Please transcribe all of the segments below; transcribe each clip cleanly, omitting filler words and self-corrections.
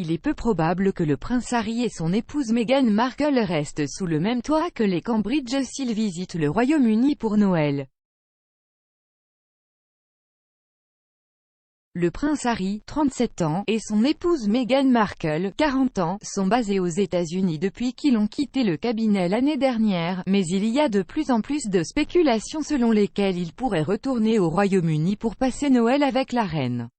il est peu probable que le prince Harry et son épouse Meghan Markle restent sous le même toit que les Cambridge s'ils visitent le Royaume-Uni pour Noël. Le prince Harry, 37 ans, et son épouse Meghan Markle, 40 ans, sont basés aux États-Unis depuis qu'ils ont quitté le cabinet l'année dernière, mais il y a de plus en plus de spéculations selon lesquelles ils pourraient retourner au Royaume-Uni pour passer Noël avec la reine.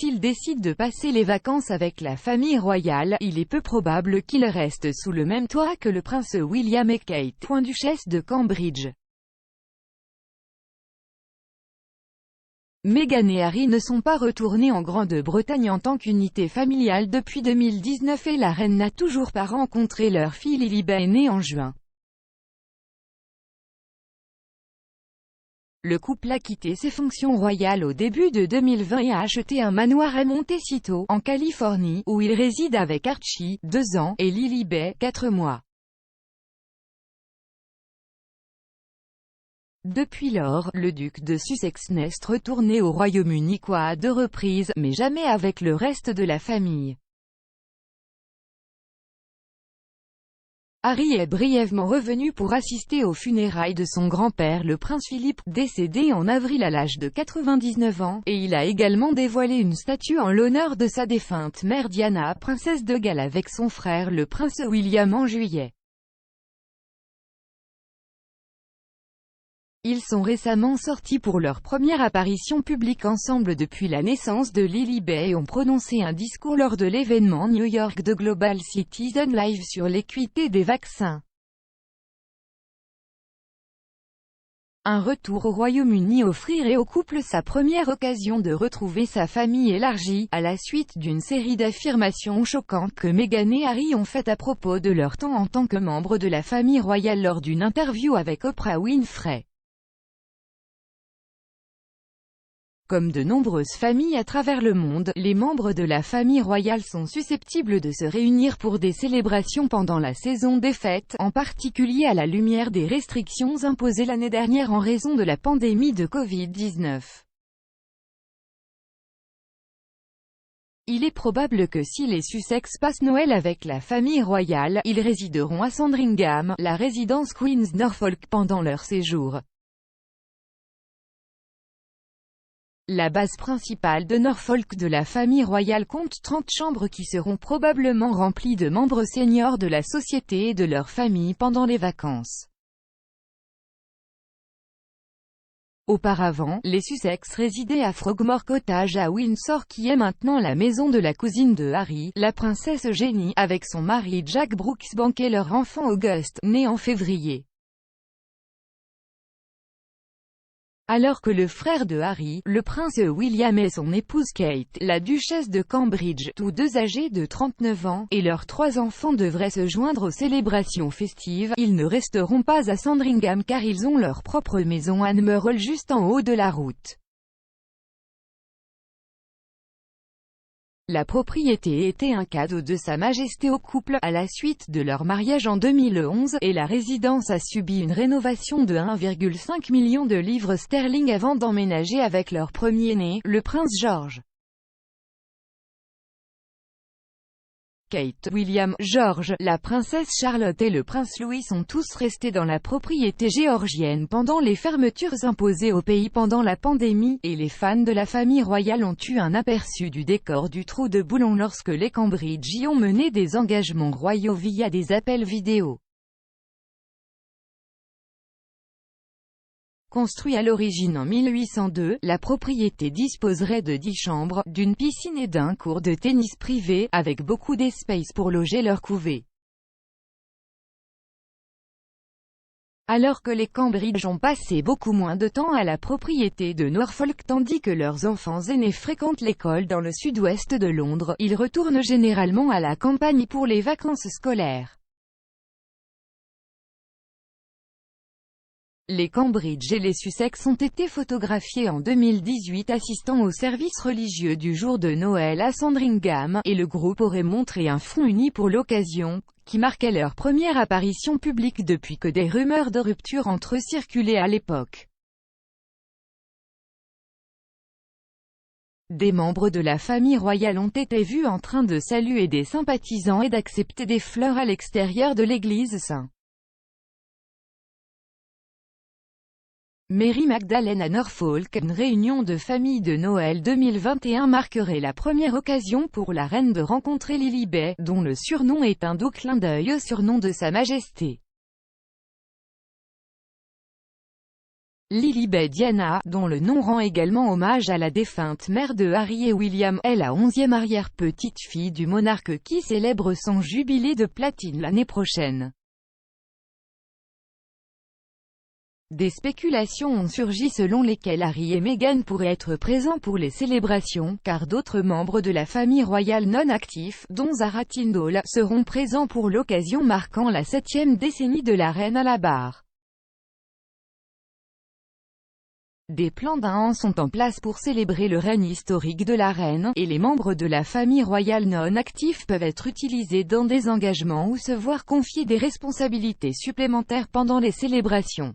S'ils décident de passer les vacances avec la famille royale, il est peu probable qu'ils restent sous le même toit que le prince William et Kate, duchesse de Cambridge. Meghan et Harry ne sont pas retournés en Grande-Bretagne en tant qu'unité familiale depuis 2019 et la reine n'a toujours pas rencontré leur fille Lilibet née en juin. Le couple a quitté ses fonctions royales au début de 2020 et a acheté un manoir à Montecito, en Californie, où il réside avec Archie, 2 ans, et Lilibet, 4 mois. Depuis lors, le duc de Sussex n'est retourné au Royaume-Uni qu'à 2 reprises, mais jamais avec le reste de la famille. Harry est brièvement revenu pour assister aux funérailles de son grand-père le prince Philippe, décédé en avril à l'âge de 99 ans, et il a également dévoilé une statue en l'honneur de sa défunte mère Diana, princesse de Galles avec son frère le prince William en juillet. Ils sont récemment sortis pour leur première apparition publique ensemble depuis la naissance de Lilibet et ont prononcé un discours lors de l'événement New York de Global Citizen Live sur l'équité des vaccins. Un retour au Royaume-Uni offrirait au couple sa première occasion de retrouver sa famille élargie, à la suite d'une série d'affirmations choquantes que Meghan et Harry ont faites à propos de leur temps en tant que membres de la famille royale lors d'une interview avec Oprah Winfrey. Comme de nombreuses familles à travers le monde, les membres de la famille royale sont susceptibles de se réunir pour des célébrations pendant la saison des fêtes, en particulier à la lumière des restrictions imposées l'année dernière en raison de la pandémie de Covid-19. Il est probable que si les Sussex passent Noël avec la famille royale, ils résideront à Sandringham, la résidence Queen's Norfolk pendant leur séjour. La base principale de Norfolk de la famille royale compte 30 chambres qui seront probablement remplies de membres seniors de la société et de leurs familles pendant les vacances. Auparavant, les Sussex résidaient à Frogmore Cottage à Windsor qui est maintenant la maison de la cousine de Harry, la princesse Eugénie, avec son mari Jack Brooksbank et leur enfant August, né en février. Alors que le frère de Harry, le prince William et son épouse Kate, la duchesse de Cambridge, tous deux âgés de 39 ans, et leurs 3 enfants devraient se joindre aux célébrations festives, ils ne resteront pas à Sandringham car ils ont leur propre maison à Merle juste en haut de la route. La propriété était un cadeau de Sa Majesté au couple, à la suite de leur mariage en 2011, et la résidence a subi une rénovation de 1,5 million de livres sterling avant d'emménager avec leur premier-né, le prince George. Kate, William, George, la princesse Charlotte et le prince Louis sont tous restés dans la propriété géorgienne pendant les fermetures imposées au pays pendant la pandémie, et les fans de la famille royale ont eu un aperçu du décor du Trou de Boulogne lorsque les Cambridge y ont mené des engagements royaux via des appels vidéo. Construit à l'origine en 1802, la propriété disposerait de 10 chambres, d'une piscine et d'un court de tennis privé, avec beaucoup d'espace pour loger leur couvée. Alors que les Cambridge ont passé beaucoup moins de temps à la propriété de Norfolk tandis que leurs enfants aînés fréquentent l'école dans le sud-ouest de Londres, ils retournent généralement à la campagne pour les vacances scolaires. Les Cambridge et les Sussex ont été photographiés en 2018 assistant au service religieux du jour de Noël à Sandringham, et le groupe aurait montré un front uni pour l'occasion, qui marquait leur première apparition publique depuis que des rumeurs de rupture entre eux circulaient à l'époque. Des membres de la famille royale ont été vus en train de saluer des sympathisants et d'accepter des fleurs à l'extérieur de l'église St. Mary Magdalene à Norfolk. Une réunion de famille de Noël 2021 marquerait la première occasion pour la reine de rencontrer Lilibet, dont le surnom est un doux clin d'œil au surnom de Sa Majesté. Lilibet Diana, dont le nom rend également hommage à la défunte mère de Harry et William, est la 11e arrière-petite-fille du monarque qui célèbre son jubilé de platine l'année prochaine. Des spéculations ont surgi selon lesquelles Harry et Meghan pourraient être présents pour les célébrations, car d'autres membres de la famille royale non actifs, dont Zara Tindall, seront présents pour l'occasion marquant la 7e décennie de la reine à la barre. Des plans d'un an sont en place pour célébrer le règne historique de la reine, et les membres de la famille royale non actifs peuvent être utilisés dans des engagements ou se voir confier des responsabilités supplémentaires pendant les célébrations.